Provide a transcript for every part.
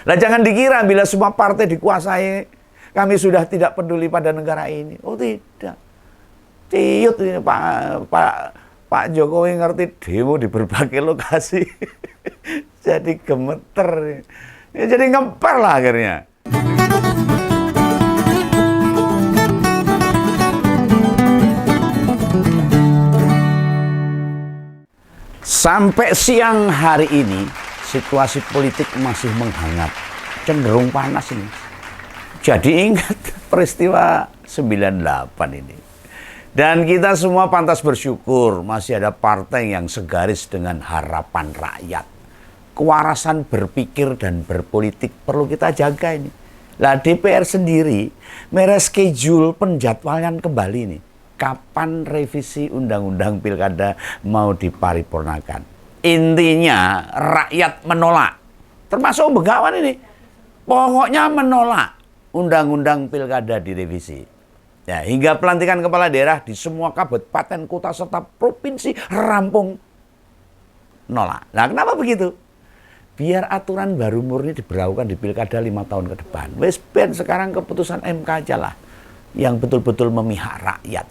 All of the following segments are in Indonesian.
Lah jangan dikira bila semua partai dikuasai, kami sudah tidak peduli pada negara ini. Oh tidak. Ciut ini Pak Jokowi ngerti demo di berbagai lokasi. Jadi gemeter. Ya, jadi ngemper lah akhirnya. Sampai siang hari ini, situasi politik masih menghangat. Cenderung panas ini. Jadi ingat peristiwa 98 ini. Dan kita semua pantas bersyukur masih ada partai yang segaris dengan harapan rakyat. Kewarasan berpikir dan berpolitik perlu kita jaga ini. Lah DPR sendiri mereschedule penjadwalan kembali nih. Kapan revisi undang-undang pilkada mau diparipurnakan. Intinya rakyat menolak. Termasuk Begawan ini. Pokoknya menolak undang-undang pilkada direvisi. Ya, hingga pelantikan kepala daerah di semua kabupaten, kota, serta provinsi rampung nolak. Nah, kenapa begitu? Biar aturan baru murni diberlakukan di pilkada 5 tahun ke depan. Wes ben sekarang keputusan MK aja lah yang betul-betul memihak rakyat.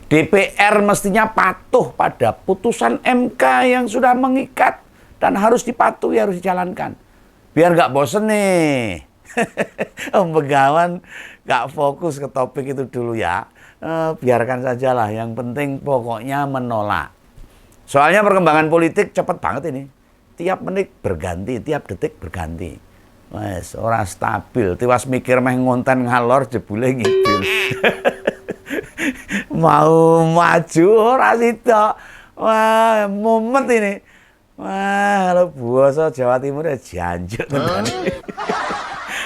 DPR mestinya patuh pada putusan MK yang sudah mengikat dan harus dipatuhi, harus dijalankan. Biar nggak bosen nih. Om Begawan nggak fokus ke topik itu dulu ya. Biarkan sajalah. Yang penting pokoknya menolak. Soalnya perkembangan politik cepat banget ini. Tiap menit berganti, tiap detik berganti. Wes, orang stabil. Tiwas mikir meh ngonten ngalor jebule ngidul. Mau maju ora sitok. Wah, momen ini. Wah, kalau bahasa Jawa Timur ya janjuk tenan.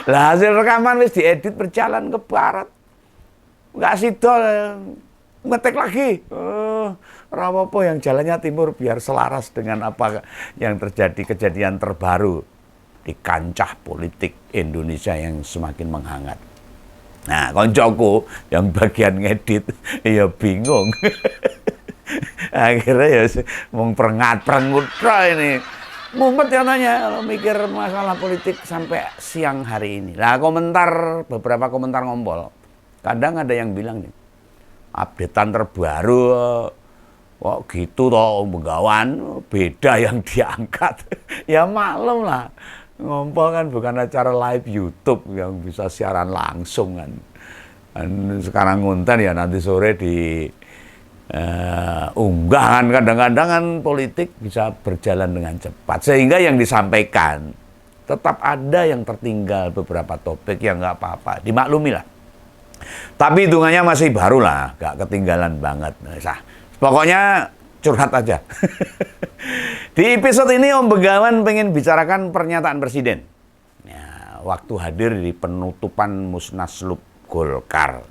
Lah hasil rekaman wis diedit berjalan ke barat. Enggak sitok ngetek lagi. Ora apa yang jalannya timur biar selaras dengan apa yang terjadi, kejadian terbaru di kancah politik Indonesia yang semakin menghangat. Nah, koncoku yang bagian ngedit ya bingung. Akhirnya ya mau perengut ini. Mumpet ya nanya kalau mikir masalah politik sampai siang hari ini. Lah beberapa komentar ngompol. Kadang ada yang bilang nih, updatean terbaru kok gitu toh Begawan, beda yang diangkat. Ya maklum lah. Ngompol kan bukan acara live YouTube yang bisa siaran langsung kan. Dan sekarang ngonten ya nanti sore di unggahan kadang-kadang kan politik bisa berjalan dengan cepat. Sehingga yang disampaikan tetap ada yang tertinggal beberapa topik yang nggak apa-apa. Dimaklumi lah. Tapi hitungannya masih baru lah, nggak ketinggalan banget. Nah, pokoknya curhat aja. Di episode ini Om Begawan pengen bicarakan pernyataan Presiden. Ya, waktu hadir di penutupan Munaslup Golkar.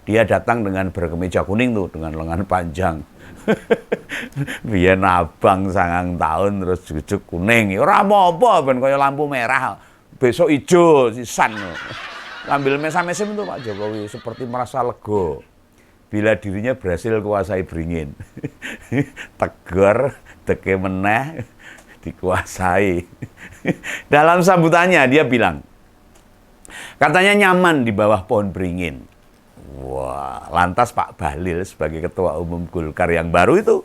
Dia datang dengan berkemeja kuning tuh, dengan lengan panjang. Biyen abang 9 tahun terus jujuk kuning. Ora apa-apa ben kaya lampu merah. Besok ijo sisan. Sambil mesam-mesem tuh Pak Jokowi seperti merasa lega bila dirinya berhasil kuasai beringin. Tegar, teke meneh, dikuasai. Dalam sambutannya dia bilang, katanya nyaman di bawah pohon beringin. Wah, lantas Pak Bahlil sebagai Ketua Umum Golkar yang baru itu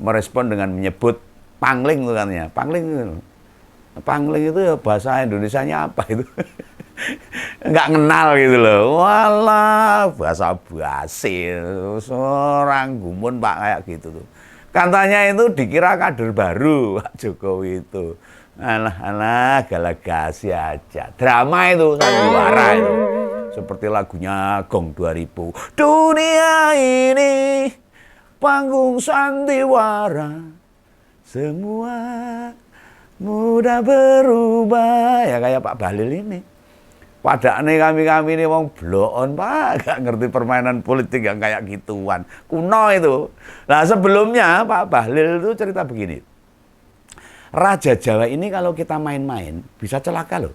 merespon dengan menyebut pangling itu katanya. Pangling itu ya bahasa Indonesianya apa itu? Nggak kenal gitu loh. Walah, bahasa basi. Seorang gumun Pak kayak gitu tuh. Katanya itu dikira kader baru Pak Jokowi itu. Alah, galagasi aja. Drama itu, sandiwara itu. Seperti lagunya Gong 2000. Dunia ini panggung sandiwara. Semua mudah berubah. Ya kayak Pak Bahlil ini. Padahal kami ini wong bloon Pak, gak ngerti permainan politik yang kayak gituan. Kuno itu. Nah sebelumnya Pak Bahlil itu cerita begini. Raja Jawa ini kalau kita main-main bisa celaka loh.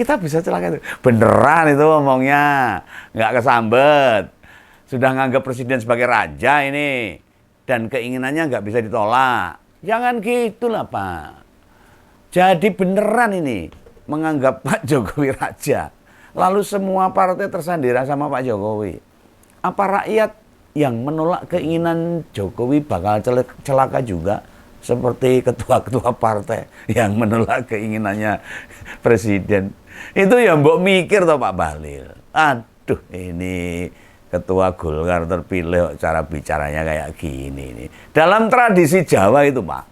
Kita bisa celaka itu. Beneran itu ngomongnya. Nggak kesambet. Sudah nganggap presiden sebagai raja ini. Dan keinginannya nggak bisa ditolak. Jangan gitulah Pak. Jadi beneran ini. menganggap Pak Jokowi raja. Lalu semua partai tersandera sama Pak Jokowi. Apa rakyat yang menolak keinginan Jokowi bakal celaka juga? Seperti ketua-ketua partai yang menolak keinginannya presiden. Itu ya mbok mikir toh Pak Bahlil. Aduh, ini ketua Golkar terpilih cara bicaranya kayak gini nih. Dalam tradisi Jawa itu Pak,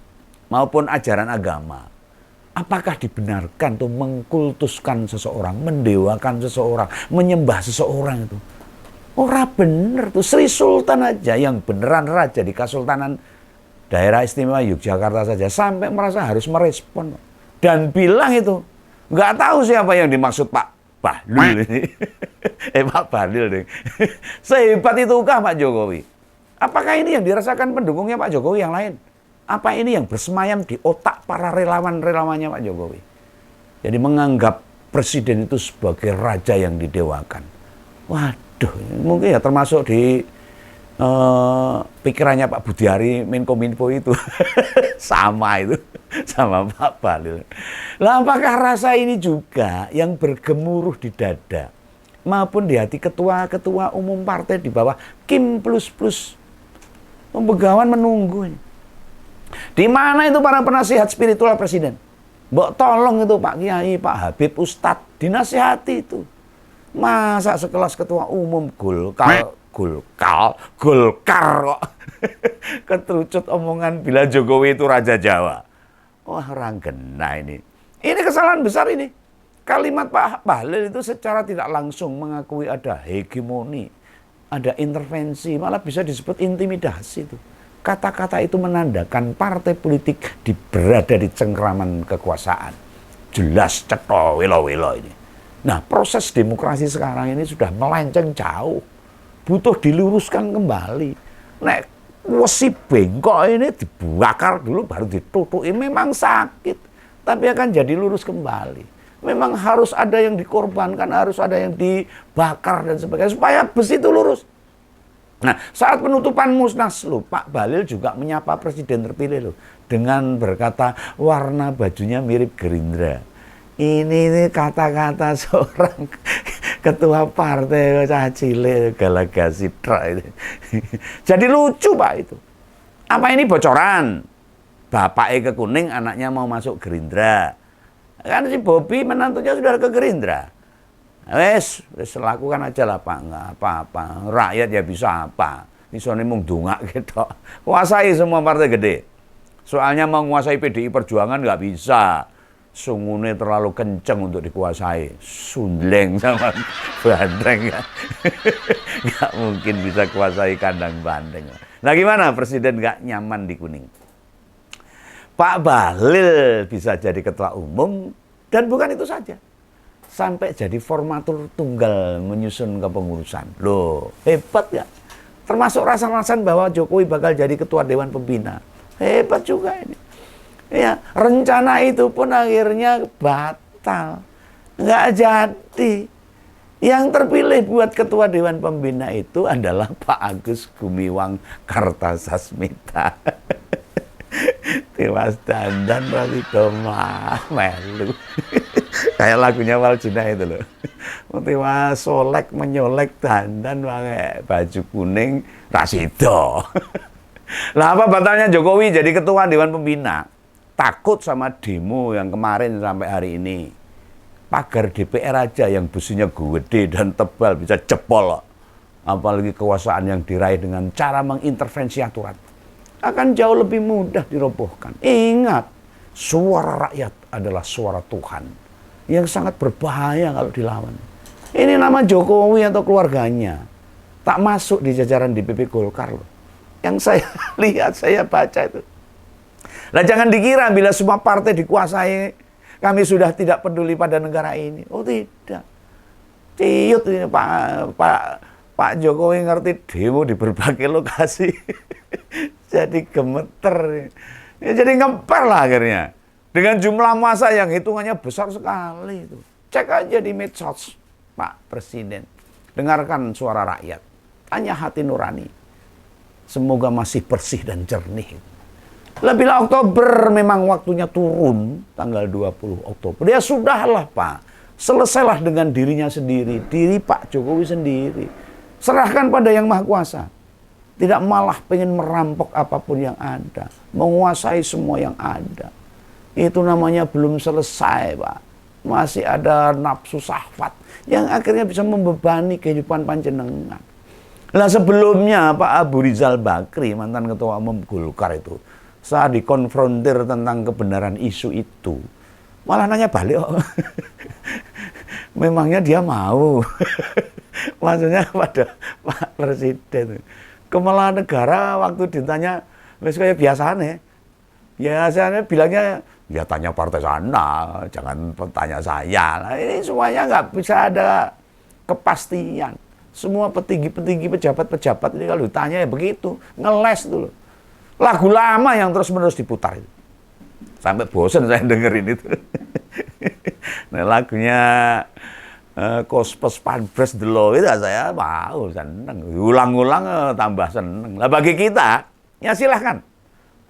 maupun ajaran agama, apakah dibenarkan tuh mengkultuskan seseorang, mendewakan seseorang, menyembah seseorang itu? Ora bener tuh. Sri Sultan aja yang beneran raja di Kesultanan Daerah Istimewa Yogyakarta saja sampai merasa harus merespon dan bilang itu nggak tahu siapa yang dimaksud Pak Bahlil ini. Pak Bahlil nih. Sehebat itukah Pak Jokowi? Apakah ini yang dirasakan pendukungnya Pak Jokowi yang lain? Apa ini yang bersemayam di otak para relawan-relawannya Pak Jokowi? Jadi menganggap presiden itu sebagai raja yang didewakan. Waduh, mungkin ya termasuk di pikirannya Pak Budiari Menkominfo itu. Sama itu, sama Pak Bahlil. Lah apakah rasa ini juga yang bergemuruh di dada maupun di hati ketua-ketua umum partai di bawah Kim plus pembegawan menunggu. Di mana itu para penasihat spiritual presiden? Mbok tolong itu Pak Kiai, Pak Habib, Ustadz, dinasihati itu. Masa sekelas ketua umum Golkar kok keterucut omongan bila Jokowi itu Raja Jawa. Wah, orang kena ini. Ini kesalahan besar ini. Kalimat Pak Bahlil itu secara tidak langsung mengakui ada hegemoni, ada intervensi, malah bisa disebut intimidasi itu. Kata-kata itu menandakan partai politik berada di cengkraman kekuasaan. Jelas cetha welo-welo ini. Nah, proses demokrasi sekarang ini sudah melenceng jauh. Butuh diluruskan kembali. Nek wesi bengkok ini dibakar dulu baru ditutuki, memang sakit, tapi akan jadi lurus kembali. Memang harus ada yang dikorbankan, harus ada yang dibakar dan sebagainya supaya besi itu lurus. Nah, saat penutupan Munaslup, Pak Bahlil juga menyapa presiden terpilih loh dengan berkata warna bajunya mirip Gerindra. Ini kata-kata seorang ketua partai cacile galagasi itu. Jadi lucu Pak itu. Apa ini bocoran? Bapaknya ke Kuning, anaknya mau masuk Gerindra. Kan si Bobi menantunya sudah ke Gerindra. Wes lakukan aja lah Pak, nggak apa-apa. Rakyat ya bisa apa? Bisa nih mung dongak gitu. Kuasai semua partai gede. Soalnya mau menguasai PDI Perjuangan nggak bisa. Sungune terlalu kenceng untuk dikuasai. Sundleng sama bandeng. Nggak mungkin bisa kuasai kandang bandeng. Nah gimana presiden nggak nyaman di Kuning? Pak Bahlil bisa jadi ketua umum dan bukan itu saja. Sampai jadi formatur tunggal menyusun kepengurusan. Loh, hebat ya. Termasuk rasa-rasan bahwa Jokowi bakal jadi ketua Dewan Pembina. Hebat juga ini. Ya, rencana itu pun akhirnya batal. Nggak jadi. Yang terpilih buat ketua Dewan Pembina itu adalah Pak Agus Gumiwang Kartasasmita. Tiwas dandan rasi domah melu. Kayak lagunya Waljina itu loh. Tiwas solek menyolek dandan pakai baju kuning rasido. Lah apa batalnya Jokowi jadi ketua Dewan Pembina? Takut sama demo yang kemarin sampai hari ini. Pagar DPR aja yang besinya gede dan tebal bisa jebol. Apalagi kekuasaan yang diraih dengan cara mengintervensi aturan. Akan jauh lebih mudah dirobohkan. Ingat, suara rakyat adalah suara Tuhan. Yang sangat berbahaya kalau dilawan. Ini nama Jokowi atau keluarganya. Tak masuk di jajaran DPP Golkar loh. Yang saya lihat, saya baca itu. Nah jangan dikira bila semua partai dikuasai, kami sudah tidak peduli pada negara ini. Oh tidak. Ciut ini Pak Jokowi ngerti demo di berbagai lokasi. Jadi gemeter. Ya, jadi ngemper lah akhirnya. Dengan jumlah massa yang hitungannya besar sekali itu. Cek aja di medsos Pak Presiden. Dengarkan suara rakyat. Tanya hati nurani. Semoga masih bersih dan jernih. Lah bila Oktober memang waktunya turun, tanggal 20 Oktober, ya sudahlah Pak. Selesailah dengan dirinya sendiri, diri Pak Jokowi sendiri. Serahkan pada Yang Maha Kuasa. Tidak malah pengen merampok apapun yang ada. Menguasai semua yang ada. Itu namanya belum selesai Pak. Masih ada nafsu syahwat yang akhirnya bisa membebani kehidupan panjenengan. Lah sebelumnya Pak Abu Rizal Bakri, mantan ketua umum Golkar itu, saat dikonfrontir tentang kebenaran isu itu, malah nanya balik kok. Memangnya dia mau? Maksudnya pada Pak Presiden. Kepala negara waktu ditanya, wes kayak biasanya. Biasanya bilangnya, ya tanya partai sana, jangan tanya saya. Nah, ini semuanya nggak bisa ada kepastian. Semua petinggi-petinggi pejabat-pejabat ini kalau ditanya ya begitu, ngeles dulu. Lagu lama yang terus-menerus diputar itu. Sampai bosan saya dengerin itu. Nah, lagunya Kospes Panbres Delo itu saya mau seneng. Ulang-ulang tambah seneng. Nah bagi kita, ya silahkan.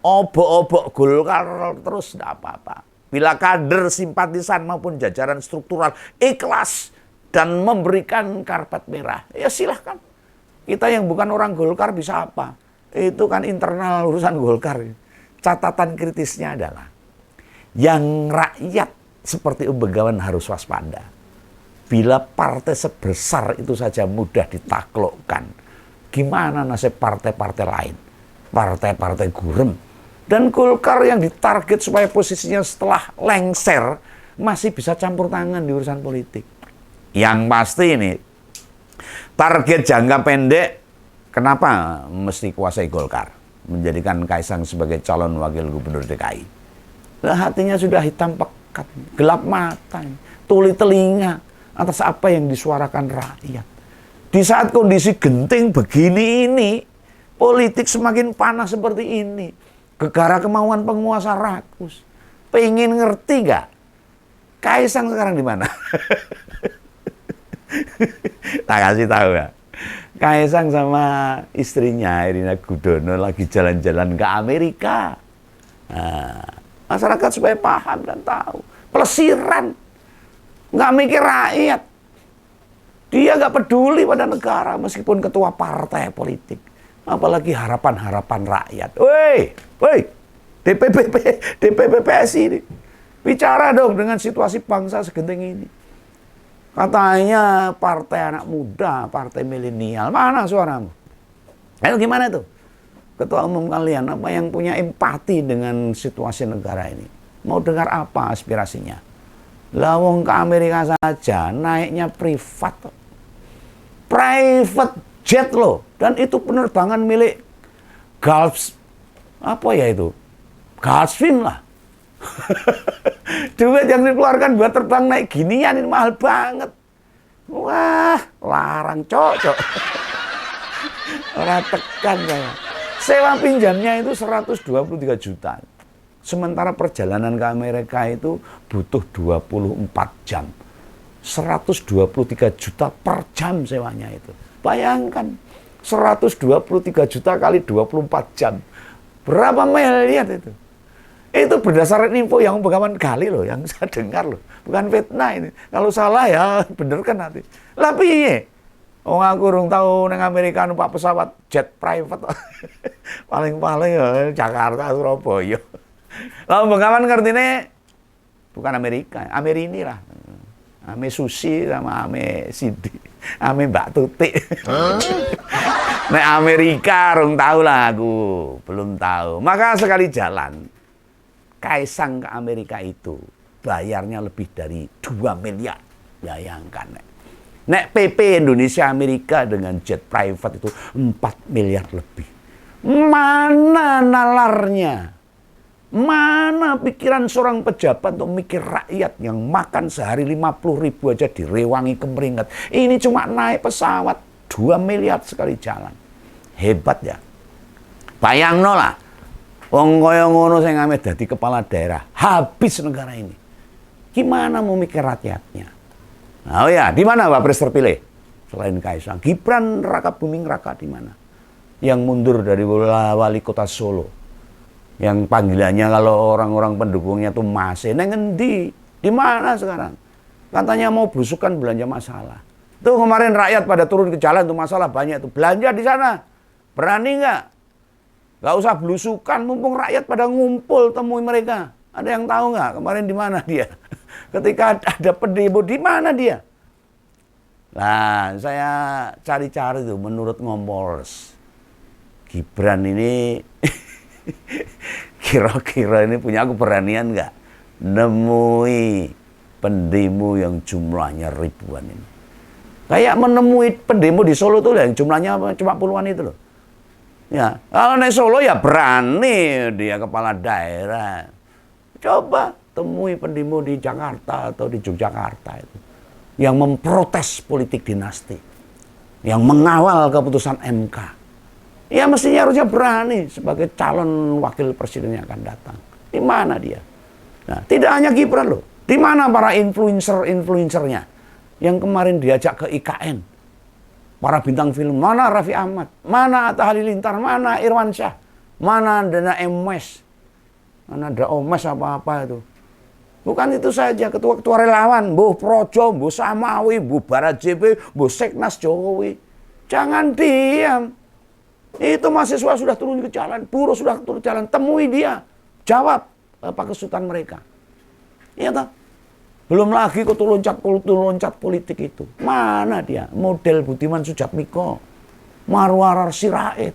Obok-obok Golkar terus tidak apa-apa. Bila kader, simpatisan maupun jajaran struktural ikhlas dan memberikan karpet merah, ya silahkan. Kita yang bukan orang Golkar bisa apa? Itu kan internal urusan Golkar. Catatan kritisnya adalah yang rakyat seperti Begawan harus waspada. Bila partai sebesar itu saja mudah ditaklukkan, gimana nasib partai-partai lain? Partai-partai gurem. Dan Golkar yang ditarget supaya posisinya setelah lengser masih bisa campur tangan di urusan politik. Yang pasti ini, target jangka pendek, kenapa mesti kuasai Golkar? Menjadikan Kaisang sebagai calon wakil gubernur DKI. Lah hatinya sudah hitam pekat, gelap mata, tuli telinga atas apa yang disuarakan rakyat. Di saat kondisi genting begini ini, politik semakin panas seperti ini, gegara kemauan penguasa rakus. Pengen ngerti gak? Kaisang sekarang di mana? Tak kasih tahu ya. Kaisang sama istrinya Irina Gudono lagi jalan-jalan ke Amerika. Nah, masyarakat supaya paham dan tahu. Pelesiran. Nggak mikir rakyat. Dia nggak peduli pada negara meskipun ketua partai politik. Apalagi harapan-harapan rakyat. Woi, DPP PSI ini. Bicara dong dengan situasi bangsa segenting ini. Katanya partai anak muda, partai milenial. Mana suaramu? Ayo gimana tuh? Ketua umum kalian, apa yang punya empati dengan situasi negara ini? Mau dengar apa aspirasinya? Lawang ke Amerika saja, naiknya private jet loh. Dan itu penerbangan milik Gulf, apa ya itu? Gulfstream lah. Duit yang dikeluarkan buat terbang naik ginian ini mahal banget. Wah, larang cocok. Orang tekan saya. Sewa pinjamnya itu 123 juta. Sementara perjalanan ke Amerika itu butuh 24 jam. 123 juta per jam sewanya itu. Bayangkan, 123 juta kali 24 jam. Berapa miliar itu? Itu berdasarkan info yang Begawan gali loh, yang saya dengar loh. Bukan fitnah ini. Kalau salah ya bener kan nanti. Lah piye? Oh aku urung tahu nang Amerika numpak pesawat jet private. Paling-paling ya Jakarta, Surabaya. Lalu Begawan ngertine bukan Amerika, Amerini lah. Ame Susi sama Ame Sidi, Ame Mbak Tuti. Nek Amerika rung tahu lah aku, belum tahu. Maka sekali jalan Kaisang ke Amerika itu bayarnya lebih dari 2 miliar. Bayangkan nek PP Indonesia Amerika dengan jet private itu 4 miliar lebih. Mana nalarnya? Mana pikiran seorang pejabat untuk mikir rakyat yang makan sehari 50.000 aja direwangi kemeringat. Ini cuma naik pesawat 2 miliar sekali jalan. Hebat ya. Bayangno lah. Wong kaya ngono sing ame dadi kepala daerah, habis negara ini. Gimana mau mikir rakyatnya? Nah, oh ya, di mana Wapres terpilih? Selain Kaisang, Gibran Raka Buming Raka di mana? Yang mundur dari wali kota Solo. Yang panggilannya kalau orang-orang pendukungnya tuh masih neng ngendi? Di mana sekarang? Katanya mau belusukan belanja masalah. Tuh kemarin rakyat pada turun ke jalan tuh masalah banyak tuh. Belanja di sana. Berani nggak? Nggak usah belusukan, mumpung rakyat pada ngumpul temui mereka. Ada yang tahu nggak kemarin di mana dia? Ketika ada pendemo di mana dia? Nah, saya cari-cari tuh menurut Ngompolres. Gibran ini kira-kira ini punya keberanian nggak nemui pendemo yang jumlahnya ribuan ini? Kayak menemui pendemo di Solo tuh yang jumlahnya cuma puluhan itu loh. Ya, kalau naik Solo ya berani dia kepala daerah. Coba temui pendemo di Jakarta atau di Yogyakarta itu yang memprotes politik dinasti, yang mengawal keputusan MK. Ya mestinya harusnya berani sebagai calon wakil presiden yang akan datang. Di mana dia? Nah, tidak hanya Gibran loh. Di mana para influencer-influencernya yang kemarin diajak ke IKN? Para bintang film, mana Raffi Ahmad? Mana Atta Halilintar? Mana Irwan Syah? Mana Dana Emes? Mana ada Omes apa-apa itu? Bukan itu saja, ketua-ketua relawan, Mbuh Projo, Mbuh Samawi, Mbuh Barat JP, Mbuh Seknas Jokowi. Jangan diam. Itu mahasiswa sudah turun ke jalan, buruh sudah turun ke jalan, temui dia. Jawab apa kesulitan mereka. Iya toh? Belum lagi loncat politik itu. Mana dia? Model Budiman Sujatmiko, Marwarar Sirait,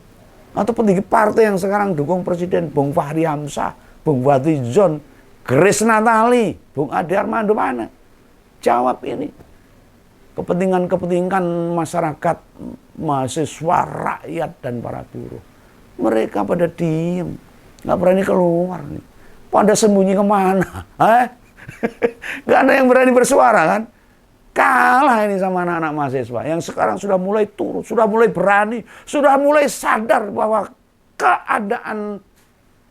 atau petinggi partai yang sekarang dukung presiden, Bung Fahri Hamzah, Bung Fadlizon, Grace Natali, Bung Ade Armando, mana? Jawab ini. Kepentingan masyarakat, mahasiswa, rakyat, dan para buruh. Mereka pada diem. Nggak berani keluar nih. Pada sembunyi kemana? Nggak ada yang berani bersuara kan? Kalah ini sama anak-anak mahasiswa. Yang sekarang sudah mulai turun, sudah mulai berani, sudah mulai sadar bahwa keadaan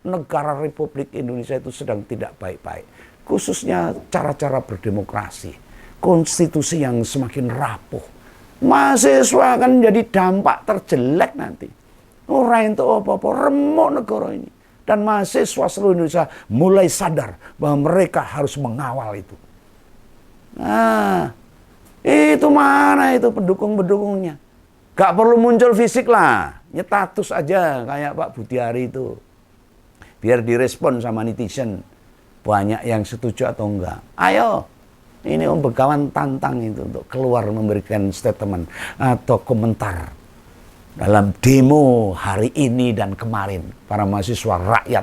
negara Republik Indonesia itu sedang tidak baik-baik. Khususnya cara-cara berdemokrasi. Konstitusi yang semakin rapuh. Mahasiswa akan menjadi dampak terjelek nanti. Orang itu apa-apa, remuk negara ini. Dan mahasiswa seluruh Indonesia mulai sadar bahwa mereka harus mengawal itu. Nah, itu mana itu pendukung-pendukungnya? Gak perlu muncul fisik lah. Nyetatus aja kayak Pak Budiari itu. Biar direspon sama netizen. Banyak yang setuju atau enggak. Ayo. Ini Om Begawan tantang itu untuk keluar memberikan statement atau komentar dalam demo hari ini dan kemarin para mahasiswa, rakyat,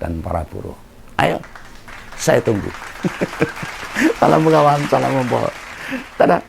dan para buruh. Ayo, saya tunggu. Salam Begawan, salam Ngompol. Dadah.